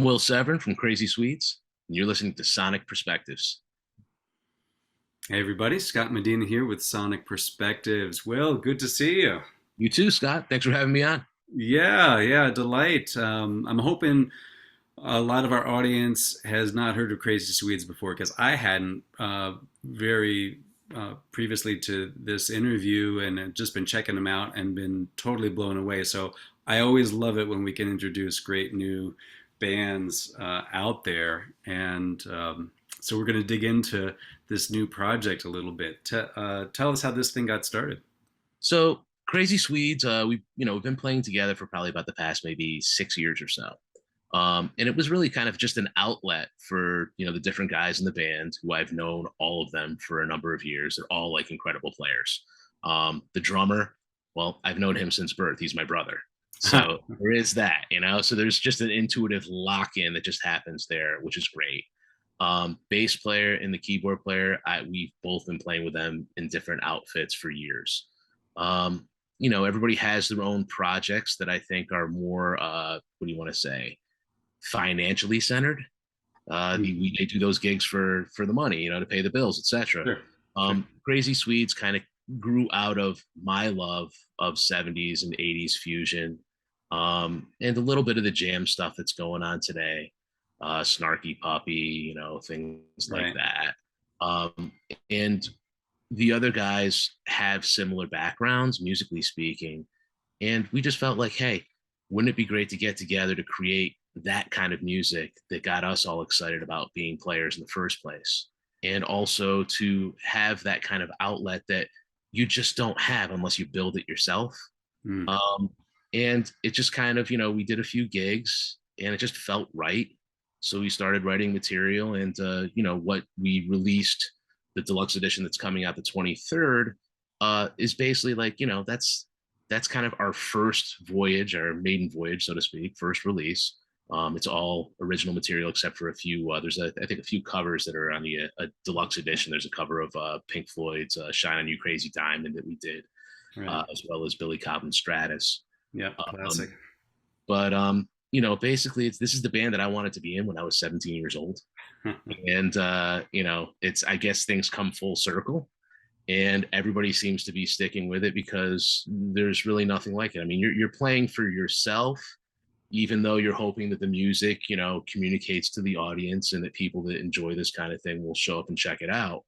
I'm Will Severin from Crazy Swedes, and you're listening to Sonic Perspectives. Hey everybody, Scott Medina here with Sonic Perspectives. Will, good to see you. You too, Scott. Thanks for having me on. Yeah, delight. I'm hoping a lot of our audience has not heard of Crazy Swedes before because I hadn't very previously to this interview and had just been checking them out and been totally blown away. So I always love it when we can introduce great new bands out there. And so we're going to dig into this new project a little bit. Tell us how this thing got started. So, Crazy Swedes, we've been playing together for probably about the past maybe 6 years or so. And it was really kind of just an outlet for the different guys in the band who I've known all of them for a number of years. They're all like incredible players. The drummer, well, I've known him since birth. He's my brother. So there is that. So there's just an intuitive lock-in that just happens there, which is great. Bass player and the keyboard player, we've both been playing with them in different outfits for years. Everybody has their own projects that I think are more, what do you want to say, financially centered. They do those gigs for the money, to pay the bills, etc. Sure. Crazy Swedes kind of grew out of my love of 70s and 80s fusion, and a little bit of the jam stuff that's going on today, Snarky Puppy, things like Right. that. And the other guys have similar backgrounds, musically speaking, and we just felt like, hey, wouldn't it be great to get together to create that kind of music that got us all excited about being players in the first place, and also to have that kind of outlet that you just don't have unless you build it yourself. Mm. um, and it just kind of, we did a few gigs and it just felt right, so we started writing material. And what we released, the deluxe edition that's coming out the 23rd, is basically like, that's kind of our first voyage, our maiden voyage, so to speak, first release. It's all original material except for a few. There's I think a few covers that are on the deluxe edition. There's a cover of Pink Floyd's "Shine on You, Crazy Diamond" that we did, Right. as well as Billy Cobham's "Stratus." Yep. Um, Classic. but basically, this is the band that I wanted to be in when I was 17 years old, and it's, I guess, things come full circle, and everybody seems to be sticking with it because there's really nothing like it. I mean, you're playing for yourself, even though you're hoping that the music, communicates to the audience and that people that enjoy this kind of thing will show up and check it out.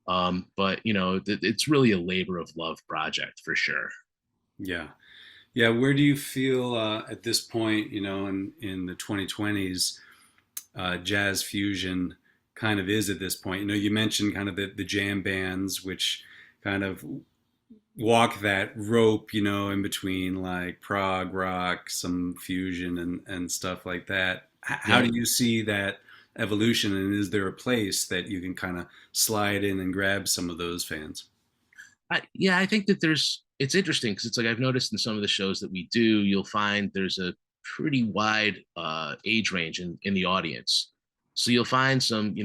But it's really a labor of love project for sure. Yeah. Yeah. Where do you feel at this point, in the 2020s, jazz fusion kind of is at this point? You mentioned kind of the jam bands, which kind of walk that rope, in between like prog rock, some fusion and stuff like that. How Yeah. do you see that evolution, and is there a place that you can kind of slide in and grab some of those fans? I think that it's interesting because it's like I've noticed in some of the shows that we do, you'll find there's a pretty wide age range in the audience. So you'll find some,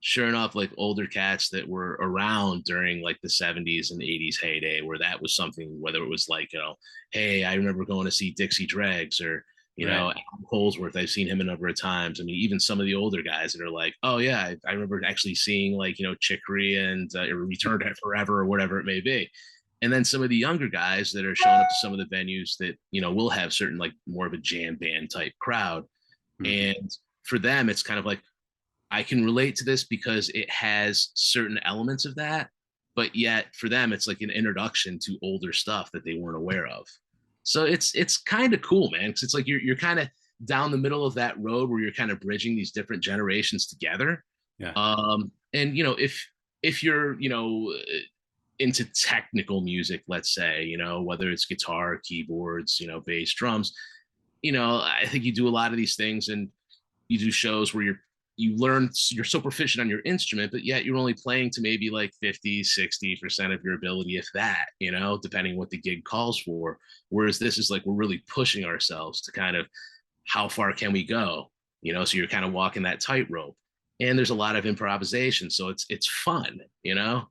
sure enough, like older cats that were around during like the 70s and 80s heyday, where that was something, whether it was like, hey, I remember going to see Dixie Dregs, or, Right. Adam Colesworth, I've seen him a number of times. I mean, even some of the older guys that are like, oh yeah, I remember actually seeing like, Chick Corea and Return to Forever or whatever it may be. And then some of the younger guys that are showing up to some of the venues that, will have certain like more of a jam band type crowd. Mm. And for them, it's kind of like, I can relate to this because it has certain elements of that, but yet for them, it's like an introduction to older stuff that they weren't aware of. So it's kind of cool, man, because it's like you're kind of down the middle of that road where you're kind of bridging these different generations together. Yeah. And if you're into technical music, let's say, whether it's guitar, keyboards, bass, drums, I think you do a lot of these things, and you do shows where you're so proficient on your instrument, but yet you're only playing to maybe like 50-60% of your ability, if that, depending what the gig calls for. Whereas this is like, we're really pushing ourselves to kind of, how far can we go, so you're kind of walking that tightrope, and there's a lot of improvisation, so it's fun. Yeah.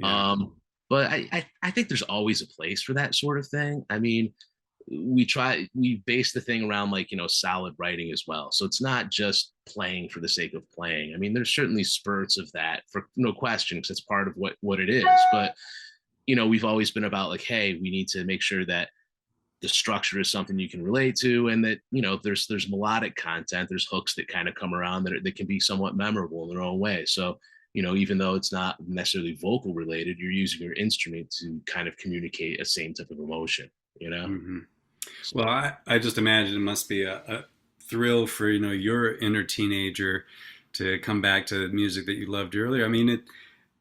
um but I think there's always a place for that sort of thing. I mean, we base the thing around like, solid writing as well. So it's not just playing for the sake of playing. I mean, there's certainly spurts of that, for no question, because it's part of what it is. But we've always been about like, hey, we need to make sure that the structure is something you can relate to, and that there's melodic content, there's hooks that kind of come around that can be somewhat memorable in their own way. So even though it's not necessarily vocal related, you're using your instrument to kind of communicate a same type of emotion. Hmm. So, Well, I just imagine it must be a thrill for your inner teenager to come back to the music that you loved earlier. I mean,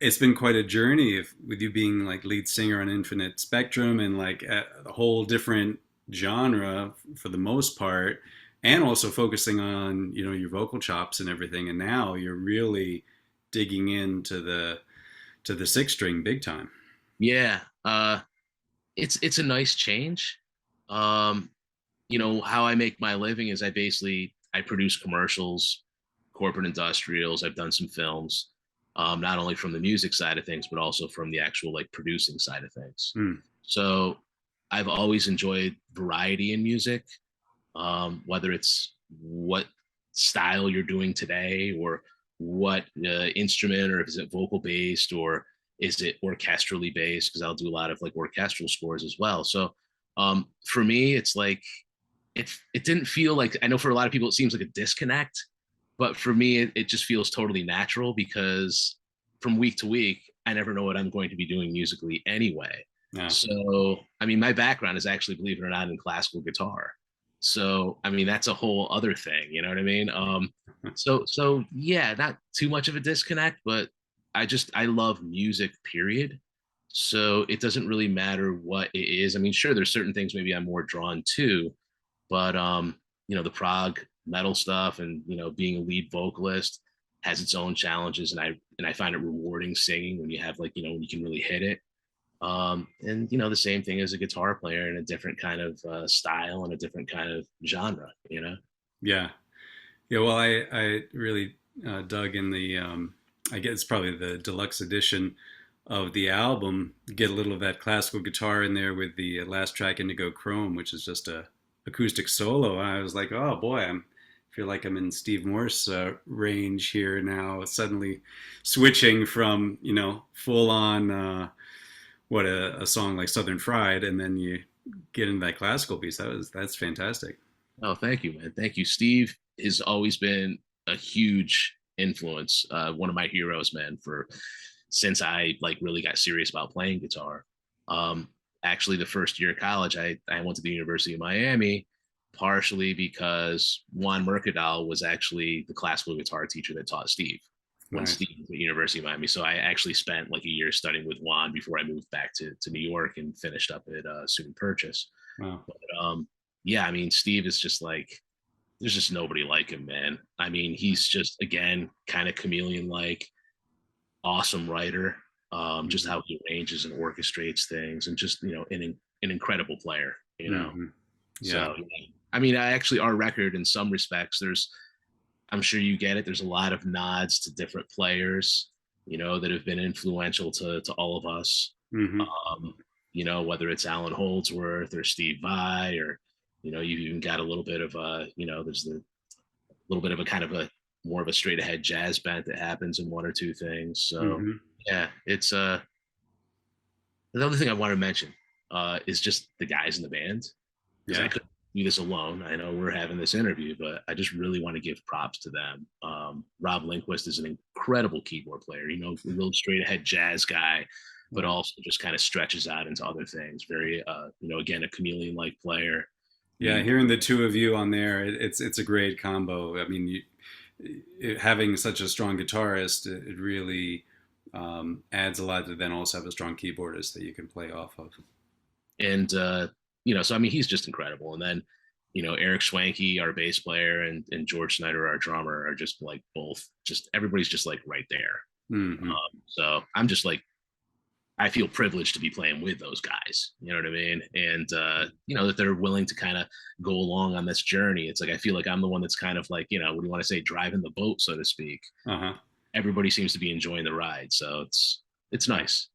it's been quite a journey with you being like lead singer on Infinite Spectrum and like a whole different genre for the most part, and also focusing on your vocal chops and everything. And now you're really digging into the six string big time. yeah, it's a nice change. um how I make my living is I produce commercials, corporate industrials. I've done some films, not only from the music side of things, but also from the actual like producing side of things. Mm, So I've always enjoyed variety in music, whether it's what style you're doing today, or what instrument, or is it vocal based, or is it orchestrally based? Because I'll do a lot of like orchestral scores as well. So for me, it's like it didn't feel like, I know for a lot of people it seems like a disconnect, but for me it just feels totally natural, because from week to week I never know what I'm going to be doing musically anyway. yeah. So I mean, my background is actually, believe it or not, in classical guitar. So I mean, that's a whole other thing, you know what I mean? So yeah, not too much of a disconnect, but I love music, period. So it doesn't really matter what it is. I mean, sure, there's certain things maybe I'm more drawn to, but the prog metal stuff, and being a lead vocalist has its own challenges, and I find it rewarding singing when you have like, when you can really hit it. And the same thing as a guitar player in a different kind of style and a different kind of genre. Yeah. Yeah, well, I really dug in I guess it's probably the deluxe edition of the album. Get a little of that classical guitar in there with the last track, Indigo Chrome, which is just a acoustic solo. And I was like, oh boy, feel like I'm in Steve Morse range here now. Suddenly switching from full on what a song like Southern Fried, and then you get into that classical piece. That's fantastic. Oh, thank you, man. Thank you. Steve has always been a huge influence, one of my heroes, man, for since I like really got serious about playing guitar. Um, Actually, the first year of college, I went to the University of Miami, partially because Juan Mercadal was actually the classical guitar teacher that taught Steve when Nice. Steve was at the University of Miami. So I actually spent like a year studying with Juan before I moved back to New York and finished up at Student Purchase. Wow. But yeah, I mean, Steve is just like, there's just nobody like him, man. I mean, he's just, again, kind of chameleon like, awesome writer. Just Hmm. how he arranges and orchestrates things, and just an incredible player. Hmm. Yeah. So I mean, I actually, our record in some respects, I'm sure you get it, there's a lot of nods to different players that have been influential to all of us. Hmm. um, whether it's Alan Holdsworth or Steve Vai, or you've even got a little bit of there's the little bit of a kind of a more of a straight ahead jazz bent that happens in one or two things. So Hmm. yeah, it's another thing I want to mention is just the guys in the band, because I Yeah. couldn't do this alone. I know we're having this interview, but I just really want to give props to them. Rob Lindquist is an incredible keyboard player, a real straight ahead jazz guy, but Wow. also just kind of stretches out into other things. Very, again, a chameleon like player. Yeah, You, hearing the two of you on there, it's a great combo. I mean, having such a strong guitarist, it really adds a lot to then also have a strong keyboardist that you can play off of. and so I mean, he's just incredible. And then Eric Schwanke, our bass player, and George Snyder, our drummer, are just like both, just everybody's just like right there. Hmm. So I'm just like, I feel privileged to be playing with those guys, you know what I mean? And that they're willing to kind of go along on this journey. It's like I feel like I'm the one that's kind of like, what do you want to say, driving the boat, so to speak. Uh-huh. Everybody seems to be enjoying the ride, so it's nice.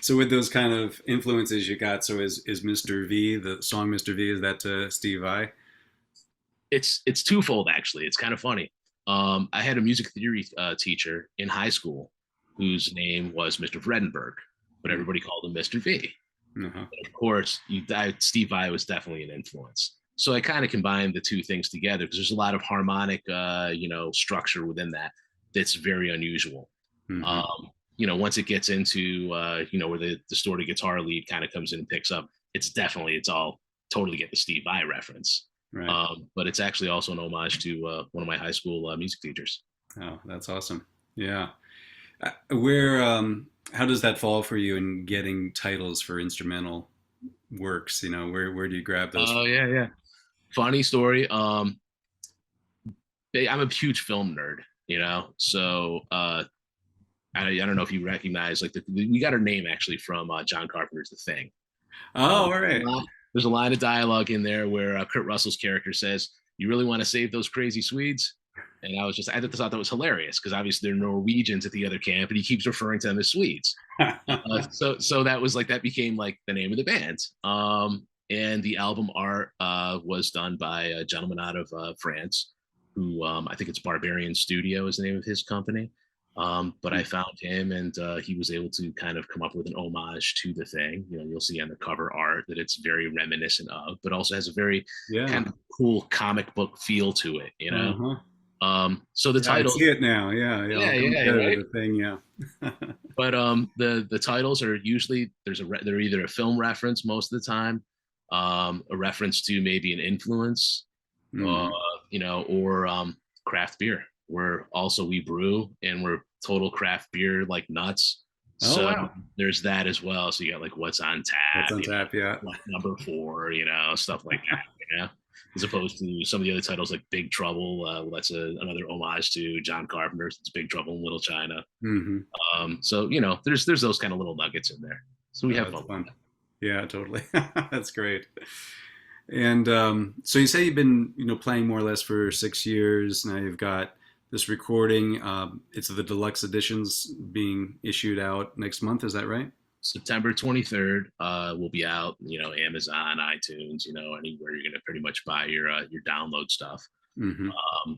So with those kind of influences you got, so is Mr. V, the song Mr. V, is that Steve Vai? It's twofold actually. It's kind of funny. I had a music theory teacher in high school whose name was Mr. Vredenberg, but everybody called him Mr. V. Uh-huh. And of course, Steve Vai was definitely an influence. So I kind of combined the two things together because there's a lot of harmonic, structure within that that's very unusual. Hmm. Once it gets into, where the distorted guitar lead kind of comes in and picks up, it's all totally get the Steve Vai reference. Right. But it's actually also an homage to one of my high school music teachers. Oh, that's awesome. Yeah. Where how does that fall for you in getting titles for instrumental works? Where do you grab those Oh from? yeah, yeah. Funny story. I'm a huge film nerd, so I don't know if you recognize we got our name actually from John Carpenter's The Thing. Oh, all right. There's a line of dialogue in there where Kurt Russell's character says, "You really want to save those crazy Swedes?" And I just thought that was hilarious because obviously they're Norwegians at the other camp, and he keeps referring to them as Swedes. So that was that became like the name of the band. And the album art was done by a gentleman out of France, who I think it's Barbarian Studio is the name of his company. But I found him, and he was able to kind of come up with an homage to The Thing. You'll see on the cover art that it's very reminiscent of, but also has a very Yeah. kind of cool comic book feel to it. Uh-huh. So the Yeah, I title, see it now. Yeah, yeah, yeah, I'll come yeah, together with right. the thing. Yeah. But the titles are usually they're either a film reference most of the time, a reference to maybe an influence, uh, Hmm. or craft beer. We brew and we're total craft beer like nuts. Oh So wow. there's that as well. So you got like what's on What's tap, on tap? Yeah. number four, stuff like that. As opposed to some of the other titles like Big Trouble. That's another homage to John Carpenter's. It's Big Trouble in Little China. Hmm. So there's those kind of little nuggets in there. So we Oh, have that's fun. fun. Yeah, totally. That's great. And so you say you've been, playing more or less for 6 years. Now you've got this recording. It's the deluxe editions being issued out next month. Is that right? September 23rd will be out, Amazon, iTunes, anywhere you're going to pretty much buy your download stuff. Hmm.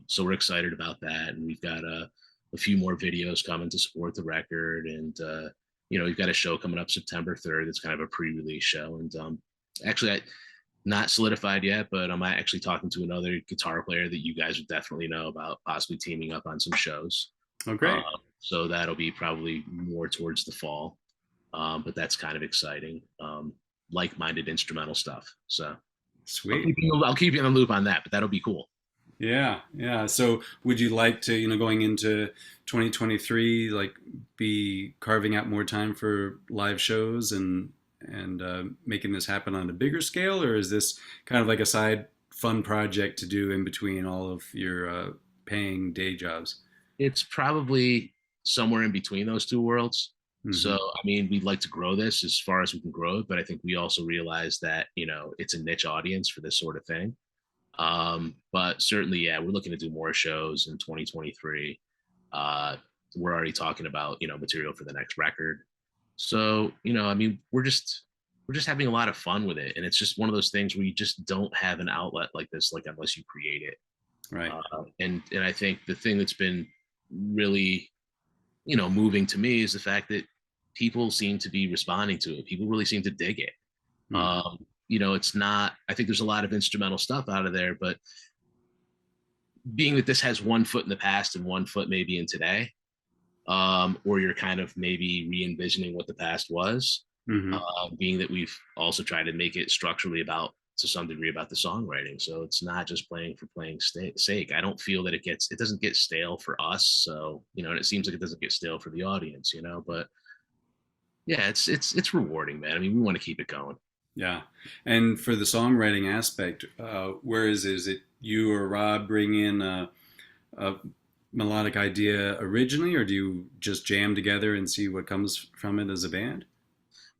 So we're excited about that. And we've got a few more videos coming to support the record. And, we've got a show coming up September 3rd. It's kind of a pre-release show. And actually, not solidified yet, but I'm actually talking to another guitar player that you guys would definitely know about, possibly teaming up on some shows. Oh, Uh, great. so that'll be probably more towards the fall. But that's kind of exciting. Like-minded instrumental stuff. So Sweet. I'll keep you in the loop on that, but that'll be cool. Yeah, yeah. So would you like to, going into 2023, like be carving out more time for live shows and making this happen on a bigger scale, or is this kind of like a side fun project to do in between all of your paying day jobs? It's probably somewhere in between those two worlds. So, Hmm. I mean, we'd like to grow this as far as we can grow it, but I think we also realize that, it's a niche audience for this sort of thing. But certainly, yeah, we're looking to do more shows in 2023. Uh, we're already talking about, material for the next record. So, I mean, we're just having a lot of fun with it. And it's just one of those things where you just don't have an outlet like this, like unless you create it. Right. And I think the thing that's been really, moving to me is the fact that people seem to be responding to it. People really seem to dig it. Hmm. It's not, I think there's a lot of instrumental stuff out of there, but being that this has one foot in the past and one foot maybe in today, or you're kind of maybe re-envisioning what the past was, Hmm. being that we've also tried to make it structurally about to some degree about the songwriting. So it's not just playing for playing sake. I don't feel that it doesn't get stale for us. So, and it seems like it doesn't get stale for the audience, but yeah, it's rewarding, man. I mean, we want to keep it going. Yeah. And for the songwriting aspect, where is it you or Rob bring in a melodic idea originally, or do you just jam together and see what comes from it as a band?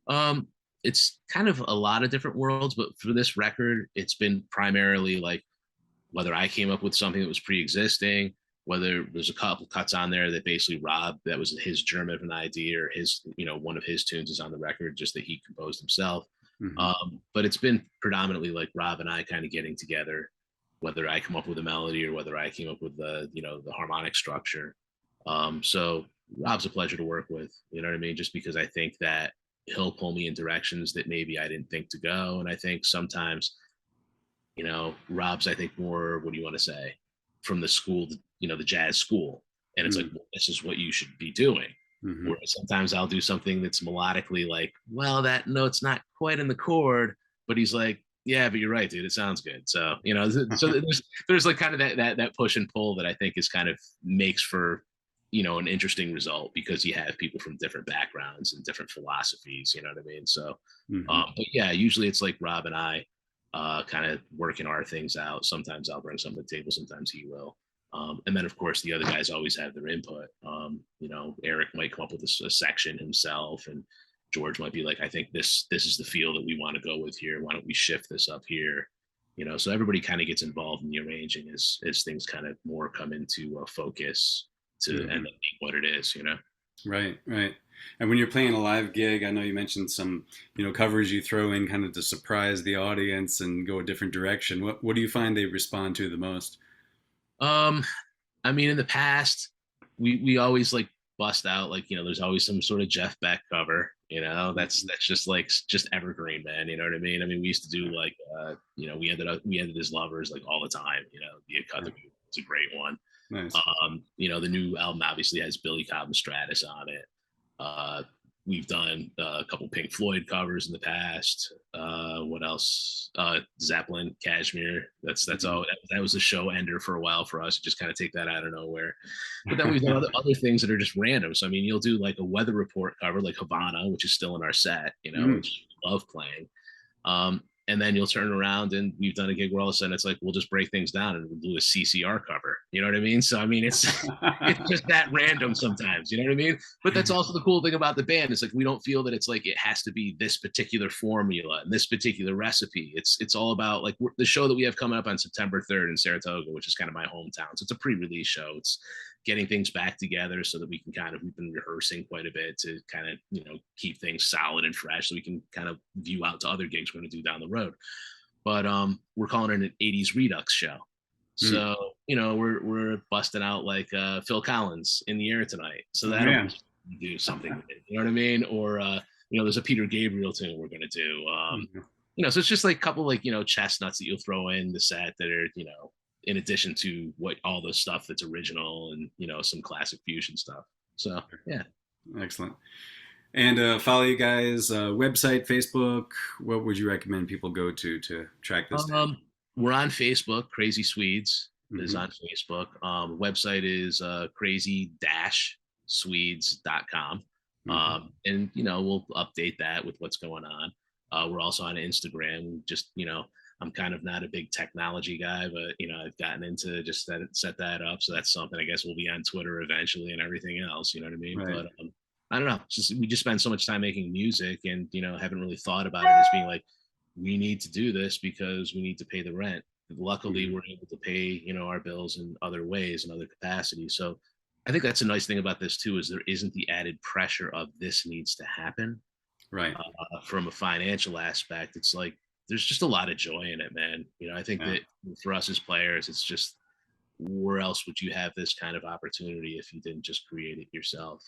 Um, it's kind of a lot of different worlds, but for this record, it's been primarily like whether I came up with something that was pre-existing, whether there's a couple cuts on there that basically Rob, that was his germ of an idea, or his, one of his tunes is on the record, just that he composed himself. Mm-hmm. But it's been predominantly like Rob and I kind of getting together, whether I come up with a melody or whether I came up with the harmonic structure. So Rob's a pleasure to work with, you know what I mean? Just because I think that he'll pull me in directions that maybe I didn't think to go. And I think sometimes, Rob's, I think, more, what do you want to say, from the school, the jazz school. And it's like, well, this is what you should be doing. Mm-hmm. Whereas sometimes I'll do something that's melodically like, well, that note's not quite in the chord, but he's like, yeah, but you're right, dude, it sounds good. So, so there's like kind of that push and pull that I think is kind of makes for, an interesting result, because you have people from different backgrounds and different philosophies, you know what I mean? So, but yeah, usually it's like Rob and I kind of working our things out. Sometimes I'll bring something to the table, sometimes he will. And then, of course, the other guys always have their input. Eric might come up with a section himself, and George might be like, I think this is the feel that we want to go with here. Why don't we shift this up here? So everybody kind of gets involved in the arranging as things kind of more come into focus to end up being what it is, Right, right. And when you're playing a live gig, I know you mentioned some, covers you throw in kind of to surprise the audience and go a different direction. What do you find they respond to the most? I mean, in the past, we always like bust out, like, there's always some sort of Jeff Beck cover, that's just evergreen, man. You know what I mean? I mean, we used to do like, we ended as lovers like all the time, the cut it's a great one. Nice. The new album obviously has Billy Cobham Stratus on it. We've done a couple Pink Floyd covers in the past. What else? Zeppelin, Kashmir. That's all. That was a show ender for a while for us. Just kind of take that out of nowhere. But then we've done other things that are just random. So I mean, you'll do like a weather report cover, like Havana, which is still in our set. Which I love playing. And then you'll turn around and we've done a gig where all of a sudden it's like, we'll just break things down and we'll do a CCR cover. You know what I mean? So, I mean, it's just that random sometimes, you know what I mean? But that's also the cool thing about the band. It's like, we don't feel that it's like, it has to be this particular formula and this particular recipe. It's all about like the show that we have coming up on September 3rd in Saratoga, which is kind of my hometown. So it's a pre-release show. It's getting things back together so that we can we've been rehearsing quite a bit to kind of, keep things solid and fresh so we can kind of view out to other gigs we're going to do down the road. But we're calling it an 80s Redux show. So, we're busting out like Phil Collins, In the Air Tonight. So that'll do something with it, you know what I mean? Or, there's a Peter Gabriel tune we're going to do. So it's just like a couple like, chestnuts that you'll throw in the set that are, in addition to what all the stuff that's original and, some classic fusion stuff. So, yeah. Excellent. And follow you guys, website, Facebook. What would you recommend people go to track this down? We're on Facebook. Crazy Swedes is on Facebook. Website is crazy-swedes.com. And, we'll update that with what's going on. We're also on Instagram. Just, I'm kind of not a big technology guy, but I've gotten into just set that up. So that's something I guess we'll be on Twitter eventually and everything else. You know what I mean? Right. But I don't know. We just spend so much time making music, and haven't really thought about it as being like, we need to do this because we need to pay the rent. Luckily, we're able to pay our bills in other ways and other capacities. So I think that's a nice thing about this too, is there isn't the added pressure of this needs to happen. Right. From a financial aspect, it's like there's just a lot of joy in it, man. I think that for us as players, it's just, where else would you have this kind of opportunity if you didn't just create it yourself?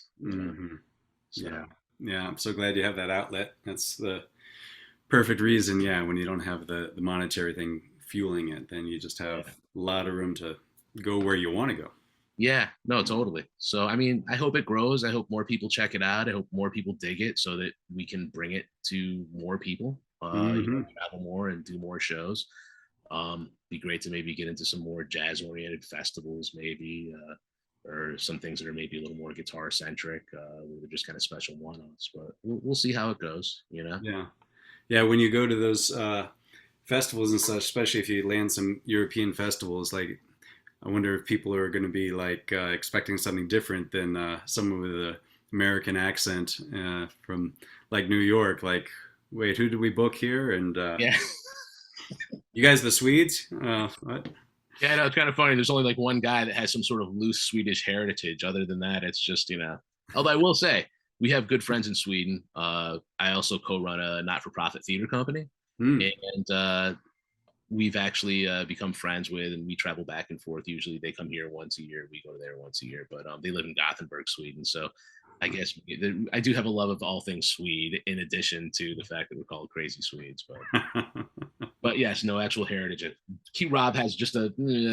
So. Yeah. I'm so glad you have that outlet. That's the perfect reason. Yeah. When you don't have the monetary thing fueling it, then you just have a lot of room to go where you want to go. Yeah, no, totally. So, I mean, I hope it grows. I hope more people check it out. I hope more people dig it so that we can bring it to more people, travel more and do more shows. Be great to maybe get into some more jazz oriented festivals, maybe, or some things that are maybe a little more guitar centric, where they're just kind of special one-offs, but we'll see how it goes, Yeah. When you go to those, festivals and such, especially if you land some European festivals, like, I wonder if people are going to be like expecting something different than someone with an American accent from like New York. Like, wait, who did we book here? And you guys, the Swedes? What? Yeah, no, it's kind of funny. There's only like one guy that has some sort of loose Swedish heritage. Other than that, it's just, although I will say we have good friends in Sweden. I also co-run a not-for-profit theater company, Hmm. and we've actually become friends with, and we travel back and forth. Usually they come here once a year. We go to there once a year, but they live in Gothenburg, Sweden. So I guess I do have a love of all things Swede, in addition to the fact that we're called Crazy Swedes. But yes, no actual heritage. Key Rob has just I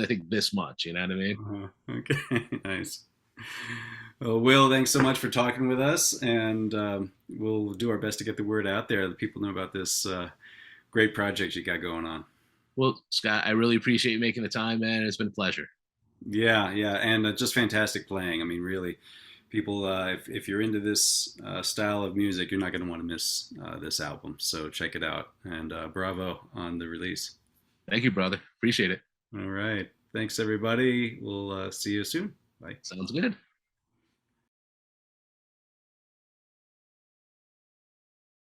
think this much. You know what I mean? Okay, nice. Well, Will, thanks so much for talking with us, and we'll do our best to get the word out there. Let people know about this great project you got going on. Well, Scott, I really appreciate you making the time, man. It's been a pleasure. Yeah, yeah, and just fantastic playing. I mean, really, people, if you're into this style of music, you're not going to want to miss this album. So check it out, and bravo on the release. Thank you, brother. Appreciate it. All right, thanks everybody. We'll see you soon. Bye. Sounds good.